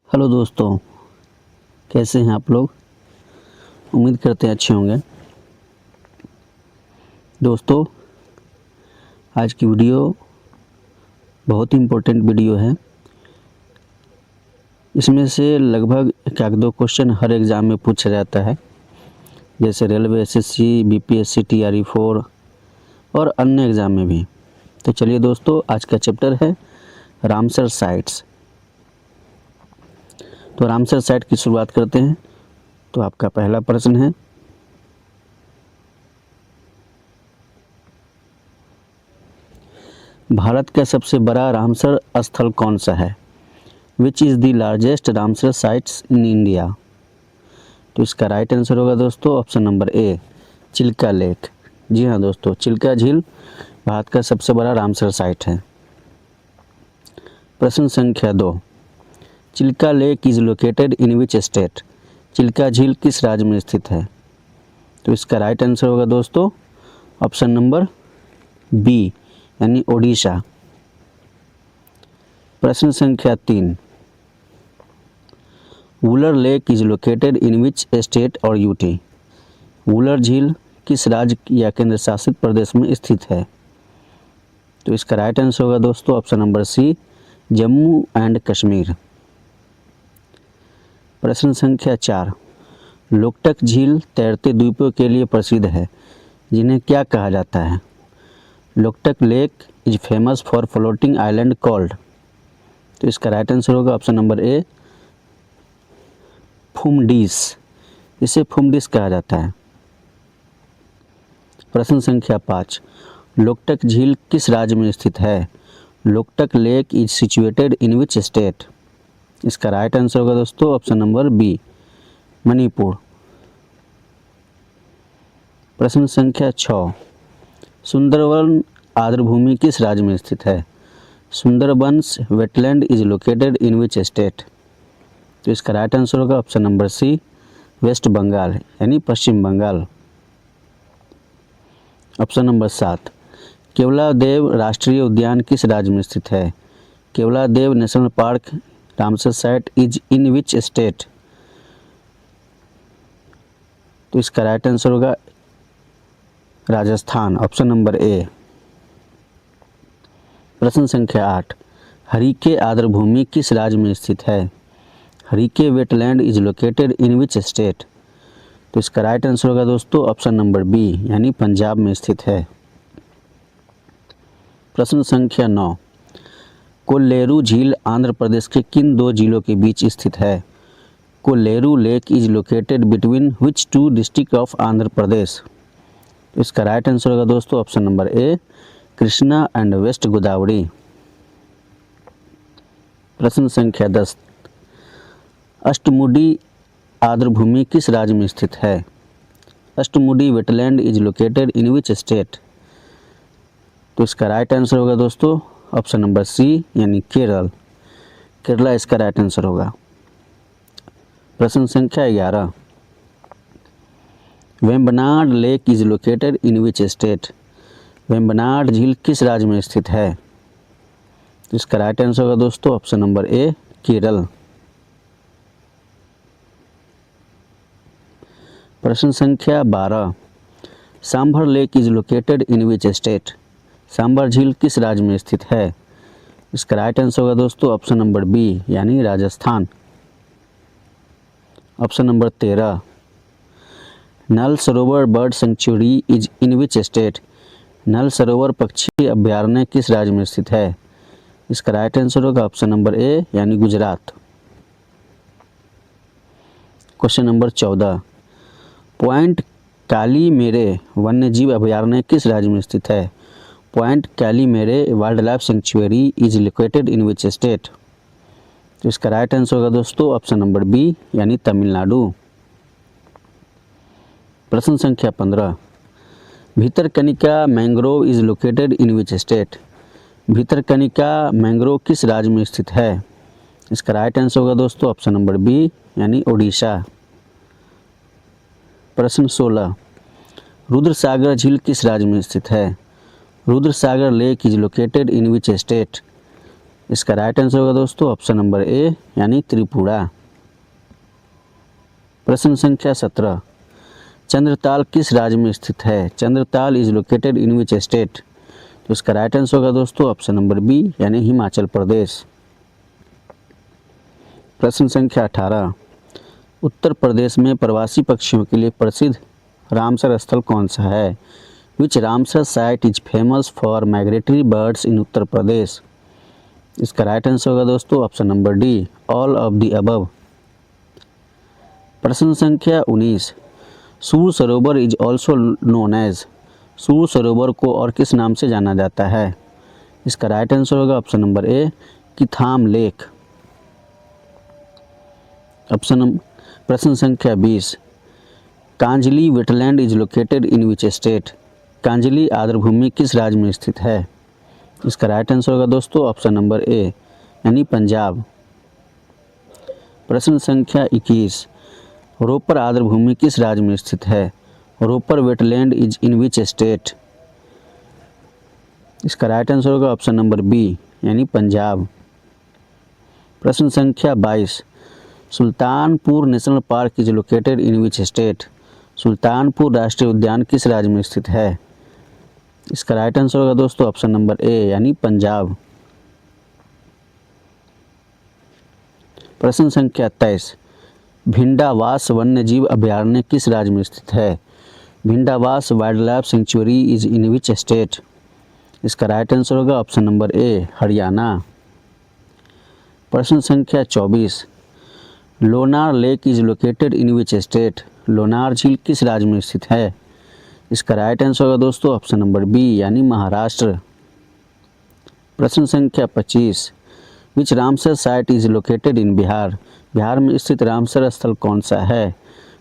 Hello दोस्तों, कैसे हैं आप लोग। उम्मीद करते हैं अच्छे होंगे। दोस्तों, आज की वीडियो बहुत ही इम्पोर्टेंट वीडियो है। इसमें से लगभग एक दो क्वेश्चन हर एग्ज़ाम में पूछा जाता है, जैसे रेलवे, एसएससी, बीपीएससी, टीआरई 4 और अन्य एग्ज़ाम में भी। तो चलिए दोस्तों, आज का चैप्टर है रामसर साइट्स। तो रामसर साइट की शुरुआत करते हैं। तो आपका पहला प्रश्न है, भारत का सबसे बड़ा रामसर स्थल कौन सा है? Which is the largest Ramsar sites in India? तो इसका राइट आंसर होगा दोस्तों option number A, Chilka lake. जी हाँ दोस्तों, चिल्का झील भारत का सबसे बड़ा रामसर साइट है। प्रश्न संख्या 2, Chilka lake is located in which state? Chilka झील किस राज्य में स्थित है? तो इसका राइट आंसर होगा दोस्तों ऑप्शन नंबर बी, यानी ओडिशा। प्रश्न संख्या 3, Wular lake is located in which state और यूटी? वुलर झील किस राज्य या केंद्र शासित प्रदेश में स्थित है? तो इसका राइट आंसर होगा दोस्तों option number C, Jammu and Kashmir. प्रश्न संख्या 4, लोकटक झील तैरते द्वीपों के लिए प्रसिद्ध है, जिन्हें क्या कहा जाता है? Loktak lake is famous for floating island called. तो इसका राइट आंसर होगा ऑप्शन नंबर ए, फुमडीस। इसे फुमडीस कहा जाता है। प्रश्न संख्या 5, लोकटक झील किस राज्य में स्थित है? Loktak lake is situated in which state? इसका राइट आंसर होगा दोस्तों ऑप्शन नंबर बी, मणिपुर। प्रश्न संख्या 6, सुंदरवन आर्द्रभूमि किस राज्य में स्थित है? Sundarbans wetland is located in which state? तो इसका राइट आंसर होगा option number C, West Bengal, यानी पश्चिम बंगाल। ऑप्शन नंबर 7, केवलादेव राष्ट्रीय उद्यान किस राज्य में स्थित है? Keoladeo national park Ramsar site is in which state? तो इसका राइट आंसर होगा राजस्थान, ऑप्शन नंबर ए। प्रश्न संख्या 8, हरिके आर्द्रभूमि किस राज्य में स्थित है? Harike wetland is located in which state? तो इसका राइट आंसर होगा दोस्तों ऑप्शन नंबर बी, यानी पंजाब में स्थित है। प्रश्न संख्या 9, कोल्लेरू झील आंध्र प्रदेश के किन दो जिलों के बीच स्थित है? Kolleru lake is located between which two district of Andhra Pradesh? इसका राइट आंसर होगा दोस्तों option number A, Krishna and West Godavari. प्रश्न संख्या 10, अष्टमुडी आर्द्रभूमि किस राज्य में स्थित है? Ashtamudi wetland is located in which state? तो इसका राइट आंसर होगा दोस्तों ऑप्शन नंबर सी, यानी केरल। केरला इसका राइट आंसर होगा। प्रश्न संख्या 11, Vembanad lake is located in which state? Vembanad झील किस राज्य में स्थित है? तो इसका राइट आंसर होगा दोस्तों ऑप्शन नंबर ए, केरल। प्रश्न संख्या 12, sambar lake is located in which state? Sambar झील किस राज्य में स्थित है? इसका राइट आंसर होगा दोस्तों ऑप्शन नंबर बी, यानी Rajasthan. Option number 13, Nal Sarovar bird sanctuary is in which state? Nal Sarovar पक्षी अभयारण्य किस राज्य में स्थित है? इसका राइट आंसर होगा ऑप्शन नंबर ए, यानी Gujarat. Question number 14, Point Calimere वन्यजीव अभयारण्य किस राज्य में स्थित है? Point Calimere wildlife sanctuary is located in which state? तो इसका राइट आंसर होगा दोस्तों ऑप्शन नंबर बी, यानी तमिलनाडु। प्रश्न संख्या 15, Bhitarkanika mangrove is located in which state? Bhitarkanika mangrove किस राज्य में स्थित है? इसका राइट आंसर होगा दोस्तों ऑप्शन नंबर बी, यानी ओडिशा। प्रश्न 16, रुद्रसागर झील किस राज्य में स्थित है? Rudrasagar lake is located in which state? इसका राइट आंसर होगा दोस्तों ऑप्शन नंबर ए यानी त्रिपुरा। प्रश्न संख्या 17, चंद्रताल किस राज्य में स्थित है? Chandratal is located in which state? तो इसका राइट आंसर होगा दोस्तों ऑप्शन नंबर बी यानी हिमाचल प्रदेश। प्रश्न संख्या 18, उत्तर प्रदेश में प्रवासी पक्षियों के लिए प्रसिद्ध रामसर स्थल कौन सा है? Which Ramsar site is famous for migratory birds in Uttar Pradesh? इसका राइट आंसर होगा दोस्तों option number D all of the above. प्रश्न संख्या 19, सूर सरोवर इज ऑल्सो नोन एज? सूर सरोवर को और किस नाम से जाना जाता है? इसका राइट आंसर होगा option number A Keetham lake. प्रश्न संख्या 20, Kanjli wetland is located in which state? Kanjli आर्द्रभूमि किस राज्य में स्थित है? इसका राइट आंसर होगा दोस्तों ऑप्शन नंबर ए यानी पंजाब। प्रश्न संख्या 21, रोपर आर्द्रभूमि किस राज्य में स्थित है? Ropar wetland is in which state? इसका राइट आंसर होगा ऑप्शन नंबर बी यानी पंजाब। प्रश्न संख्या 22, Sultanpur national park is located in which state? Sultanpur राष्ट्रीय उद्यान किस राज्य में स्थित है? इसका राइट आंसर होगा दोस्तों ऑप्शन नंबर ए यानी पंजाब। प्रश्न संख्या 23, भिंडावास वन्यजीव अभयारण्य किस राज्य में स्थित है? Bhindawas wild life sanctuary is in which state? इसका राइट आंसर होगा ऑप्शन नंबर ए हरियाणा। प्रश्न संख्या 24, Lonar lake is located in which state? Lonar झील किस राज्य में स्थित है? इसका राइट आंसर होगा दोस्तों ऑप्शन नंबर बी यानी महाराष्ट्र। प्रश्न संख्या 25, which Ramsar site is located in Bihar? Bihar में स्थित रामसर स्थल कौन सा है?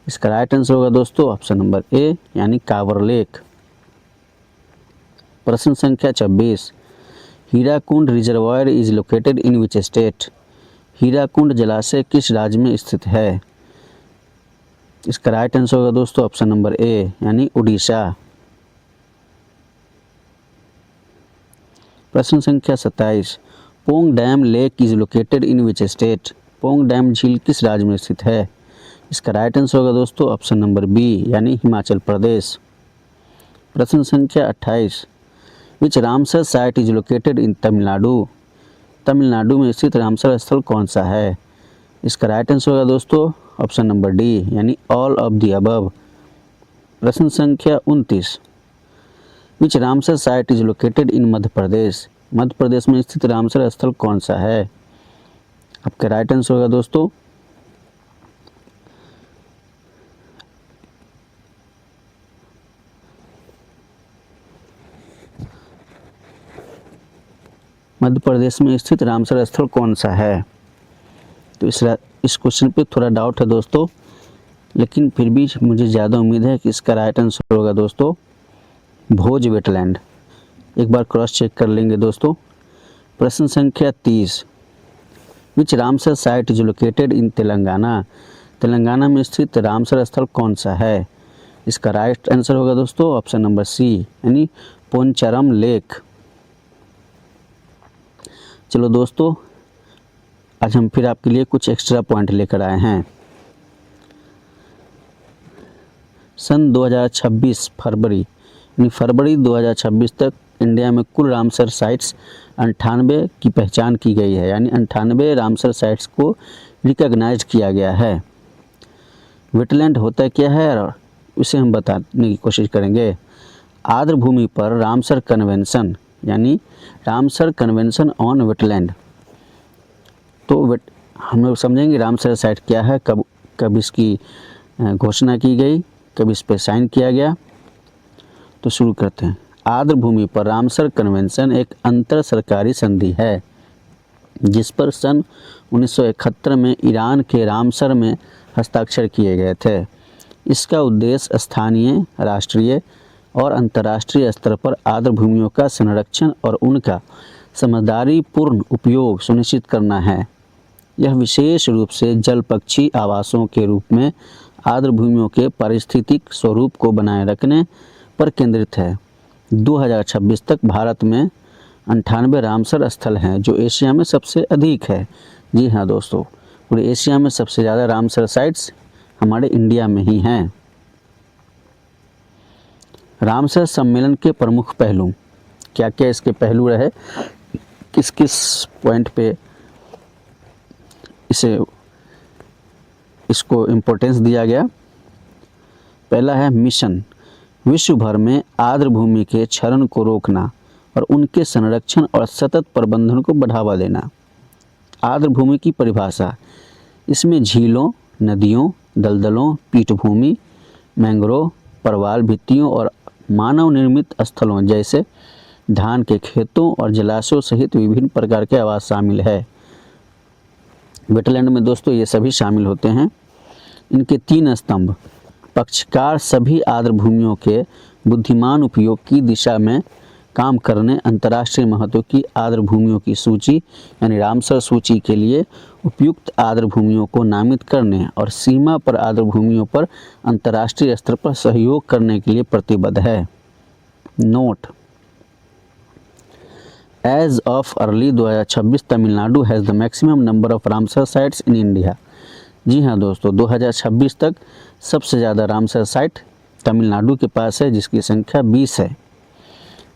इसका राइट आंसर होगा दोस्तों ऑप्शन नंबर ए यानी कांवर लेक। प्रश्न संख्या 26, Hirakud reservoir is located in which state? Hirakud जलाशय किस राज्य में स्थित है? इसका राइट आंसर होगा दोस्तों ऑप्शन नंबर ए यानी उड़ीसा। प्रश्न संख्या 27, Pong dam lake is located in which state? Pong dam झील किस राज्य में स्थित है? इसका राइट आंसर होगा दोस्तों ऑप्शन नंबर बी यानी हिमाचल प्रदेश। प्रश्न संख्या 28, which Ramsar site is located in Tamil Nadu? Tamil Nadu में स्थित रामसर स्थल कौन सा है? इसका राइट आंसर होगा दोस्तों ऑप्शन नंबर डी यानी ऑल ऑफ द अबव। प्रश्न संख्या 29, which Ramsar site is located in Madhya Pradesh? Madhya Pradesh में स्थित रामसर स्थल कौन सा है? आपका राइट आंसर होगा दोस्तों मध्य प्रदेश में स्थित रामसर स्थल कौन सा है? तो इस क्वेश्चन पे थोड़ा डाउट है दोस्तों, लेकिन फिर भी मुझे ज़्यादा उम्मीद है कि इसका राइट आंसर होगा दोस्तों भोज वेटलैंड। एक बार क्रॉस चेक कर लेंगे दोस्तों। प्रश्न संख्या 30, which Ramsar site is located in Telangana? Telangana में स्थित रामसर स्थल कौन सा है? इसका राइट आंसर होगा दोस्तों ऑप्शन नंबर सी यानी पोंचरम लेक। चलो दोस्तों, आज हम फिर आपके लिए कुछ एक्स्ट्रा पॉइंट लेकर आए हैं। सन 2026 फरवरी 2026 तक इंडिया में कुल रामसर साइट्स 98 की पहचान की गई है, यानी 98 रामसर साइट्स को रिकॉग्नाइज किया गया है। वेटलैंड होता क्या है और उसे हम बताने की कोशिश करेंगे। आर्द्र भूमि पर रामसर कन्वेंशन यानी रामसर कन्वेंशन ऑन वेटलैंड, तो हम लोग समझेंगे रामसर साइट क्या है, कब इसकी घोषणा की गई, कब इस पर साइन किया गया। तो शुरू करते हैं। आर्द्र भूमि पर रामसर कन्वेंशन एक अंतर सरकारी संधि है जिस पर सन 1971 में ईरान के रामसर में हस्ताक्षर किए गए थे। इसका उद्देश्य स्थानीय, राष्ट्रीय और अंतर्राष्ट्रीय स्तर पर आर्द्र भूमियों का संरक्षण और उनका समझदारीपूर्ण उपयोग सुनिश्चित करना है। यह विशेष रूप से जल पक्षी आवासों के रूप में आर्द्र भूमियों के पारिस्थितिक स्वरूप को बनाए रखने पर केंद्रित है। 2026 तक भारत में 98 रामसर स्थल हैं जो एशिया में सबसे अधिक है। जी हाँ दोस्तों, पूरे एशिया में सबसे ज़्यादा रामसर साइट्स हमारे इंडिया में ही हैं। रामसर सम्मेलन के प्रमुख पहलू, क्या क्या इसके पहलू रहे, किस किस पॉइंट पे इसको इम्पोर्टेंस दिया गया। पहला है मिशन, विश्व भर में आर्द्र भूमि के क्षरण को रोकना और उनके संरक्षण और सतत प्रबंधन को बढ़ावा देना। आर्द्र भूमि की परिभाषा, इसमें झीलों, नदियों, दलदलों, पीठभूमि, मैंग्रोव, प्रवाल भित्तियों और मानव निर्मित स्थलों जैसे धान के खेतों और जलाशयों सहित विभिन्न प्रकार के आवास शामिल है। वेटलैंड में दोस्तों ये सभी शामिल होते हैं। इनके 3 स्तंभ, पक्षकार सभी आर्द्र भूमियों के बुद्धिमान उपयोग की दिशा में काम करने, अंतर्राष्ट्रीय महत्व की आर्द्र भूमियों की सूची यानी रामसर सूची के लिए उपयुक्त आर्द्र भूमियों को नामित करने और सीमा पर आर्द्र भूमियों पर अंतर्राष्ट्रीय स्तर पर सहयोग करने के लिए प्रतिबद्ध है। Note, as of early 2026 Tamil Nadu has the maximum number of Ramsar sites in India. जी हाँ दोस्तों, 2026 तक सबसे ज़्यादा रामसर साइट तमिलनाडु के पास है जिसकी संख्या 20 है।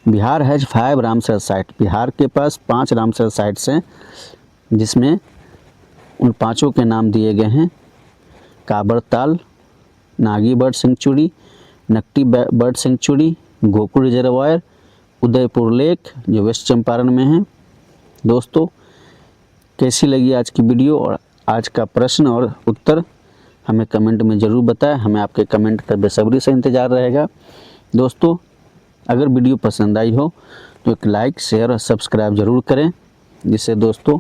Bihar has 5 Ramsar site, Bihar के पास 5 रामसर साइट्स हैं जिसमें उन 5 के नाम दिए गए हैं Kabartal, Nagi bird sanctuary, Nakti bird sanctuary, Gokul reservoir, Udaipur lake जो वेस्ट चंपारण में है। दोस्तों कैसी लगी आज की वीडियो और आज का प्रश्न और उत्तर हमें कमेंट में ज़रूर बताएं, हमें आपके कमेंट का बेसब्री से इंतज़ार रहेगा। दोस्तों अगर वीडियो पसंद आई हो तो एक लाइक, शेयर और सब्सक्राइब ज़रूर करें, जिससे दोस्तों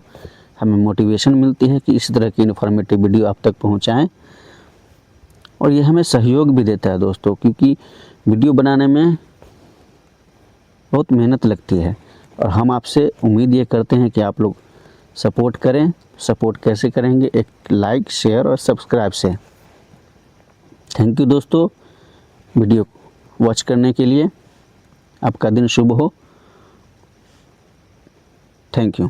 हमें मोटिवेशन मिलती है कि इस तरह की इन्फॉर्मेटिव वीडियो आप तक पहुंचाएं। और ये हमें सहयोग भी देता है दोस्तों, क्योंकि वीडियो बनाने में बहुत मेहनत लगती है और हम आपसे उम्मीद ये करते हैं कि आप लोग सपोर्ट करें। सपोर्ट कैसे करेंगे? एक लाइक, शेयर और सब्सक्राइब से। थैंक यू दोस्तों वीडियो वॉच करने के लिए। आपका दिन शुभ हो। Thank you.